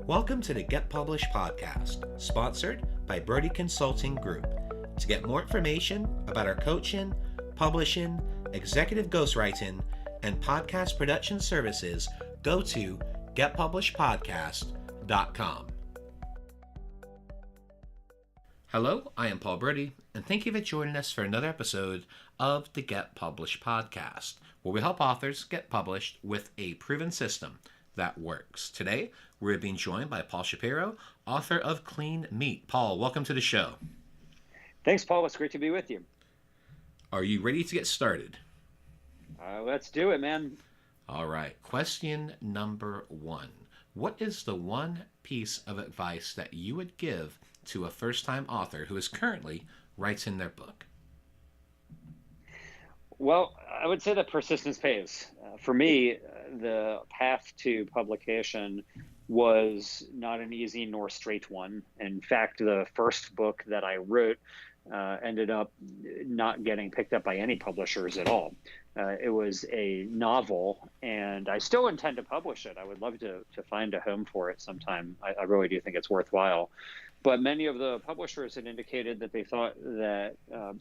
Welcome to the Get Published podcast, sponsored by Brodie Consulting Group. To get more information about our coaching, publishing, executive ghostwriting, and podcast production services, go to getpublishedpodcast.com. Hello, I am Paul Brodie, and thank you for joining us for another episode of the Get Published podcast, where we help authors get published with a proven system that works. Today, we're being joined by Paul Shapiro, author of Clean Meat. Paul, welcome to the show. Thanks, Paul. It's great to be with you. Are you ready to get started? Let's do it, man. All right. Question number one. What is the one piece of advice that you would give to a first-time author who is currently writing their book? Well, I would say that persistence pays. For me, the path to publication was not an easy nor straight one. In fact, the first book that I wrote ended up not getting picked up by any publishers at all. It was a novel, and I still intend to publish it. I would love to find a home for it sometime. I really do think it's worthwhile. But many of the publishers had indicated that they thought that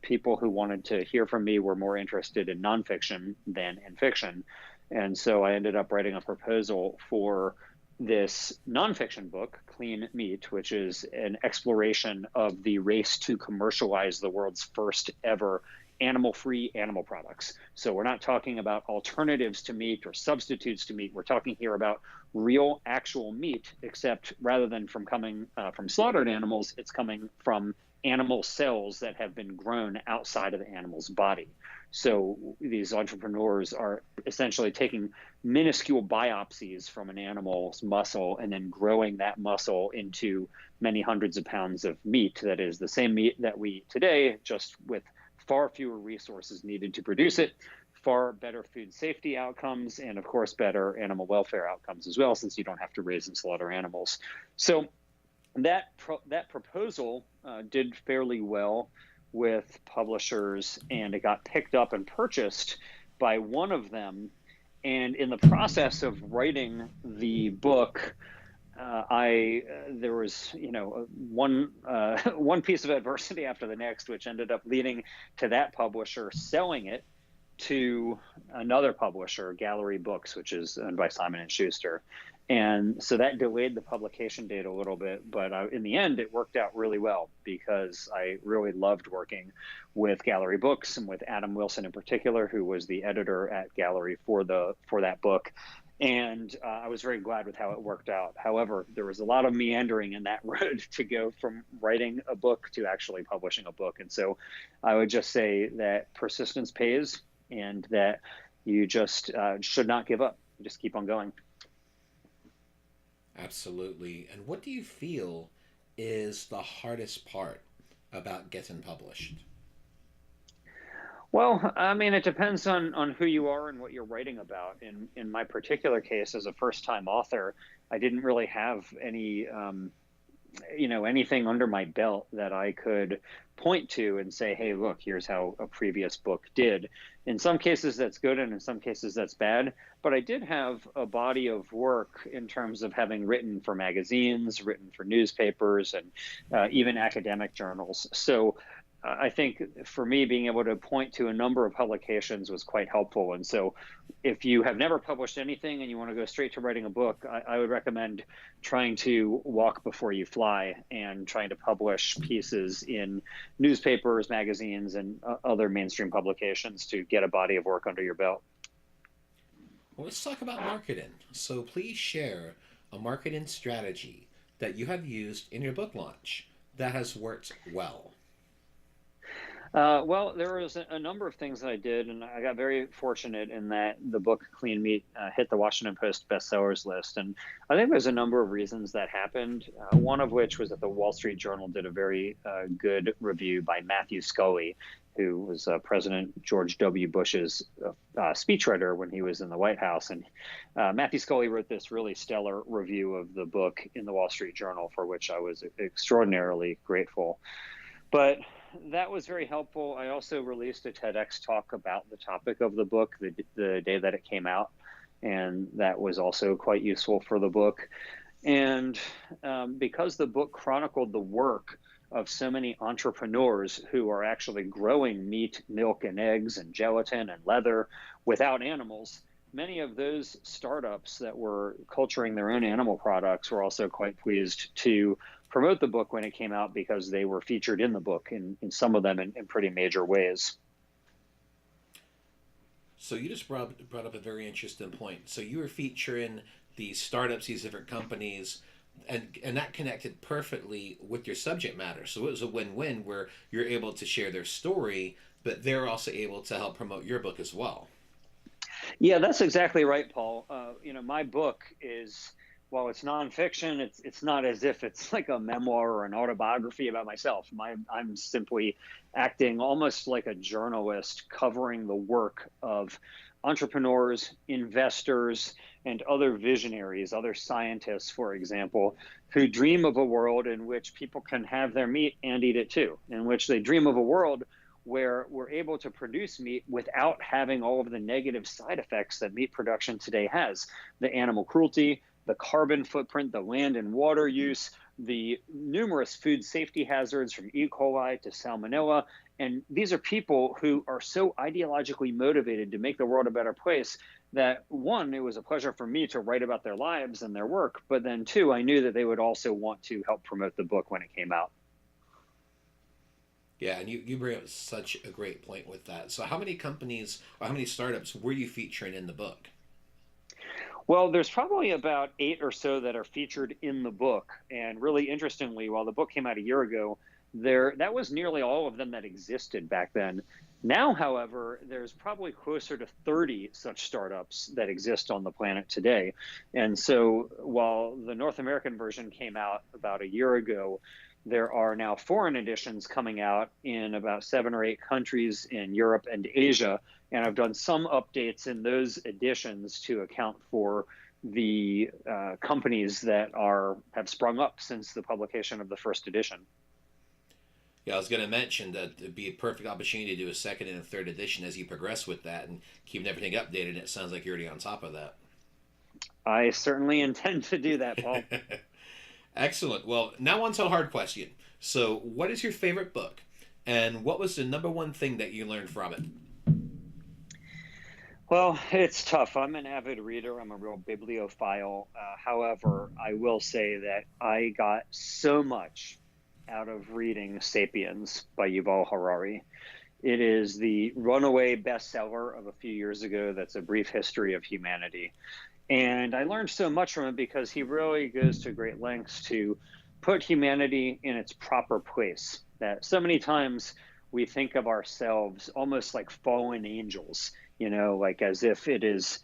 people who wanted to hear from me were more interested in nonfiction than in fiction. And so I ended up writing a proposal for this nonfiction book, Clean Meat, which is an exploration of the race to commercialize the world's first ever animal-free animal products. So we're not talking about alternatives to meat or substitutes to meat. We're talking here about real, actual meat, except rather than coming from slaughtered animals, it's coming from animal cells that have been grown outside of the animal's body. So these entrepreneurs are essentially taking minuscule biopsies from an animal's muscle and then growing that muscle into many hundreds of pounds of meat that is the same meat that we eat today, just with far fewer resources needed to produce it, far better food safety outcomes, and of course better animal welfare outcomes as well, since you don't have to raise and slaughter animals. So that proposal did fairly well with publishers, and it got picked up and purchased by one of them. And in the process of writing the book, there was one piece of adversity after the next, which ended up leading to that publisher selling it to another publisher, Gallery Books, which is owned by Simon & Schuster. And so that delayed the publication date a little bit, but in the end, it worked out really well because I really loved working with Gallery Books and with Adam Wilson in particular, who was the editor at Gallery for that book. And I was very glad with how it worked out. However, there was a lot of meandering in that road to go from writing a book to actually publishing a book. And so I would just say that persistence pays, and that you just should not give up. Just keep on going. Absolutely. And what do you feel is the hardest part about getting published? Well, I mean, it depends on who you are and what you're writing about. In my particular case, as a first-time author, I didn't really have any, anything under my belt that I could point to and say, hey, look, here's how a previous book did. In some cases, that's good, and in some cases, that's bad. But I did have a body of work in terms of having written for magazines, written for newspapers, and even academic journals. So I think for me, being able to point to a number of publications was quite helpful. And so if you have never published anything and you want to go straight to writing a book, I would recommend trying to walk before you fly and trying to publish pieces in newspapers, magazines, and other mainstream publications to get a body of work under your belt. Well, let's talk about marketing. So please share a marketing strategy that you have used in your book launch that has worked well. Well, there was a number of things that I did, and I got very fortunate in that the book Clean Meat hit the Washington Post bestsellers list. And I think there's a number of reasons that happened, one of which was that the Wall Street Journal did a very good review by Matthew Scully, who was President George W. Bush's speechwriter when he was in the White House. And Matthew Scully wrote this really stellar review of the book in the Wall Street Journal, for which I was extraordinarily grateful. But that was very helpful. I also released a TEDx talk about the topic of the book the day that it came out, and that was also quite useful for the book. And because the book chronicled the work of so many entrepreneurs who are actually growing meat, milk, and eggs, and gelatin and leather without animals, many of those startups that were culturing their own animal products were also quite pleased to promote the book when it came out, because they were featured in the book in some of them in pretty major ways. So you just brought up a very interesting point. So you were featuring these startups, these different companies, and that connected perfectly with your subject matter. So it was a win-win where you're able to share their story, but they're also able to help promote your book as well. Yeah, that's exactly right, Paul. My book is, while it's nonfiction, it's not as if it's like a memoir or an autobiography about myself. I'm simply acting almost like a journalist, covering the work of entrepreneurs, investors, and other visionaries, other scientists, for example, who dream of a world in which people can have their meat and eat it too, in which they dream of a world where we're able to produce meat without having all of the negative side effects that meat production today has. The animal cruelty, the carbon footprint, the land and water use, the numerous food safety hazards from E. coli to salmonella. And these are people who are so ideologically motivated to make the world a better place that, one, it was a pleasure for me to write about their lives and their work, but then two, I knew that they would also want to help promote the book when it came out. Yeah, and you bring up such a great point with that. So how many companies or how many startups were you featuring in the book? Well, there's probably about 8 or so that are featured in the book. And really interestingly, while the book came out a year ago, that was nearly all of them that existed back then. Now, however, there's probably closer to 30 such startups that exist on the planet today. And so while the North American version came out about a year ago, there are now foreign editions coming out in about 7 or 8 countries in Europe and Asia. And I've done some updates in those editions to account for the companies that have sprung up since the publication of the first edition. Yeah, I was going to mention that it'd be a perfect opportunity to do a second and a third edition as you progress with that and keeping everything updated. It sounds like you're already on top of that. I certainly intend to do that, Paul. Excellent. Well, now on to a hard question. So, what is your favorite book? And what was the number one thing that you learned from it? Well, it's tough. I'm an avid reader. I'm a real bibliophile. However, I will say that I got so much out of reading *Sapiens* by Yuval Harari. It is the runaway bestseller of a few years ago. That's a brief history of humanity. And I learned so much from it because he really goes to great lengths to put humanity in its proper place. That so many times we think of ourselves almost like fallen angels, like as if it is,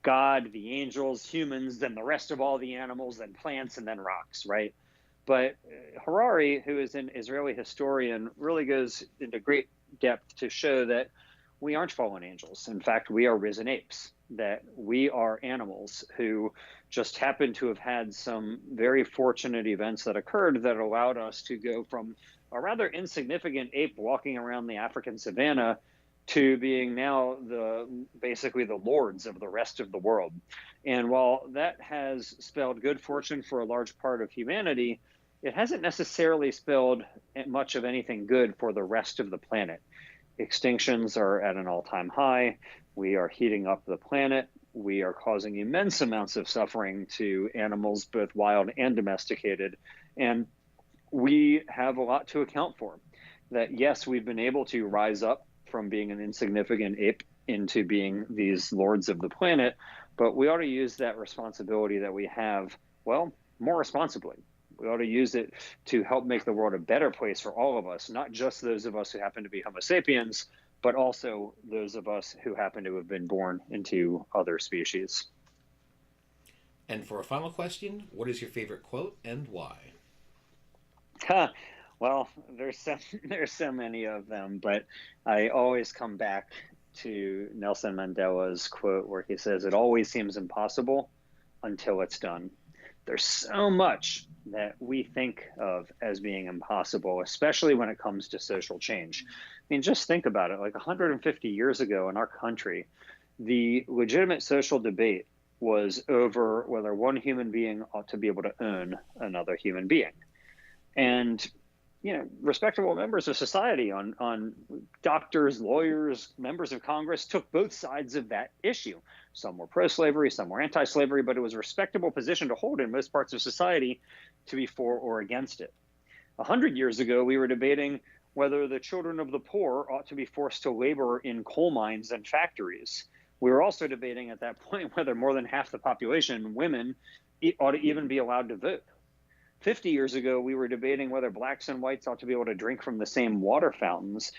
God, the angels, humans, then the rest of all the animals, then plants, and then rocks, right? But Harari, who is an Israeli historian, really goes into great depth to show that we aren't fallen angels. In fact, we are risen apes, that we are animals who just happen to have had some very fortunate events that occurred that allowed us to go from a rather insignificant ape walking around the African savanna to being now basically the lords of the rest of the world. And while that has spelled good fortune for a large part of humanity, it hasn't necessarily spelled much of anything good for the rest of the planet. Extinctions are at an all-time high. We are heating up the planet. We are causing immense amounts of suffering to animals, both wild and domesticated. And we have a lot to account for. That, yes, we've been able to rise up from being an insignificant ape into being these lords of the planet, but we ought to use that responsibility that we have, well, more responsibly. We ought to use it to help make the world a better place for all of us, not just those of us who happen to be Homo sapiens, but also those of us who happen to have been born into other species. And for a final question, what is your favorite quote and why? Well, there's so many of them, but I always come back to Nelson Mandela's quote where he says, "It always seems impossible until it's done." There's so much that we think of as being impossible, especially when it comes to social change. I mean, just think about it. Like 150 years ago in our country, the legitimate social debate was over whether one human being ought to be able to own another human being. And respectable members of society, on doctors, lawyers, members of Congress, took both sides of that issue. Some were pro-slavery, some were anti-slavery, but it was a respectable position to hold in most parts of society to be for or against it. 100 years ago, we were debating whether the children of the poor ought to be forced to labor in coal mines and factories. We were also debating at that point whether more than half the population, women, ought to even be allowed to vote. 50 years ago, we were debating whether blacks and whites ought to be able to drink from the same water fountains.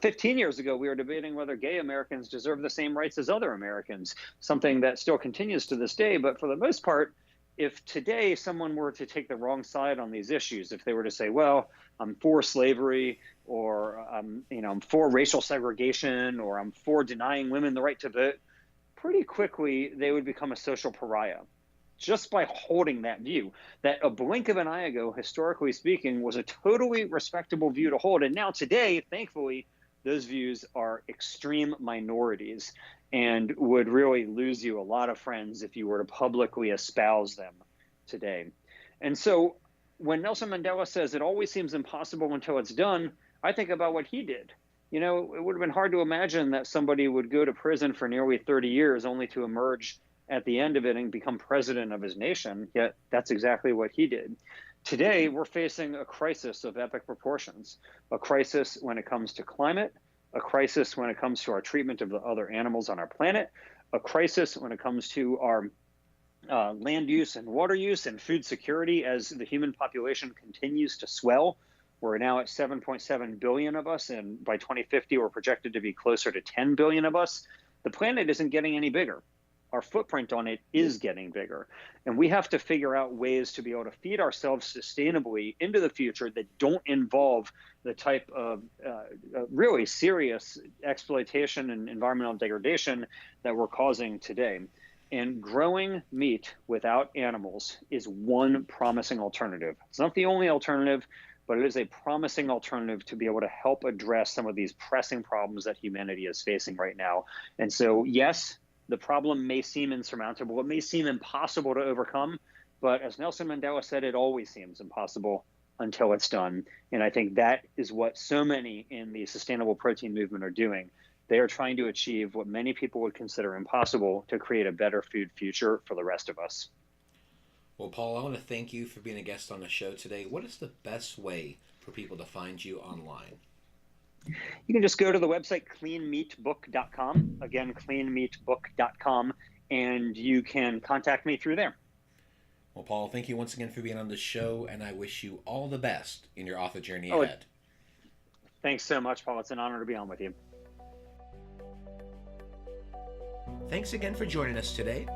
15 years ago, we were debating whether gay Americans deserve the same rights as other Americans, something that still continues to this day. But for the most part, if today someone were to take the wrong side on these issues, if they were to say, well, I'm for slavery, or I'm for racial segregation, or I'm for denying women the right to vote, pretty quickly they would become a social pariah. Just by holding that view, that a blink of an eye ago, historically speaking, was a totally respectable view to hold. And now today, thankfully, those views are extreme minorities and would really lose you a lot of friends if you were to publicly espouse them today. And so when Nelson Mandela says it always seems impossible until it's done, I think about what he did. It would have been hard to imagine that somebody would go to prison for nearly 30 years only to emerge at the end of it and become president of his nation, yet that's exactly what he did. Today, we're facing a crisis of epic proportions, a crisis when it comes to climate, a crisis when it comes to our treatment of the other animals on our planet, a crisis when it comes to our land use and water use and food security as the human population continues to swell. We're now at 7.7 billion of us, and by 2050, we're projected to be closer to 10 billion of us. The planet isn't getting any bigger. Our footprint on it is getting bigger. And we have to figure out ways to be able to feed ourselves sustainably into the future that don't involve the type of really serious exploitation and environmental degradation that we're causing today. And growing meat without animals is one promising alternative. It's not the only alternative, but it is a promising alternative to be able to help address some of these pressing problems that humanity is facing right now. And so, yes, the problem may seem insurmountable. It may seem impossible to overcome, but as Nelson Mandela said, it always seems impossible until it's done. And I think that is what so many in the sustainable protein movement are doing. They are trying to achieve what many people would consider impossible to create a better food future for the rest of us. Well, Paul, I want to thank you for being a guest on the show today. What is the best way for people to find you online? You can just go to the website cleanmeatbook.com. Again, cleanmeatbook.com, and you can contact me through there. Well, Paul, thank you once again for being on the show, and I wish you all the best in your author journey ahead. Thanks so much, Paul. It's an honor to be on with you. Thanks again for joining us today.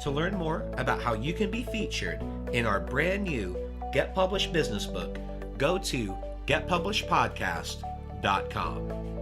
To learn more about how you can be featured in our brand new Get Published business book, go to getpublishedpodcast.com.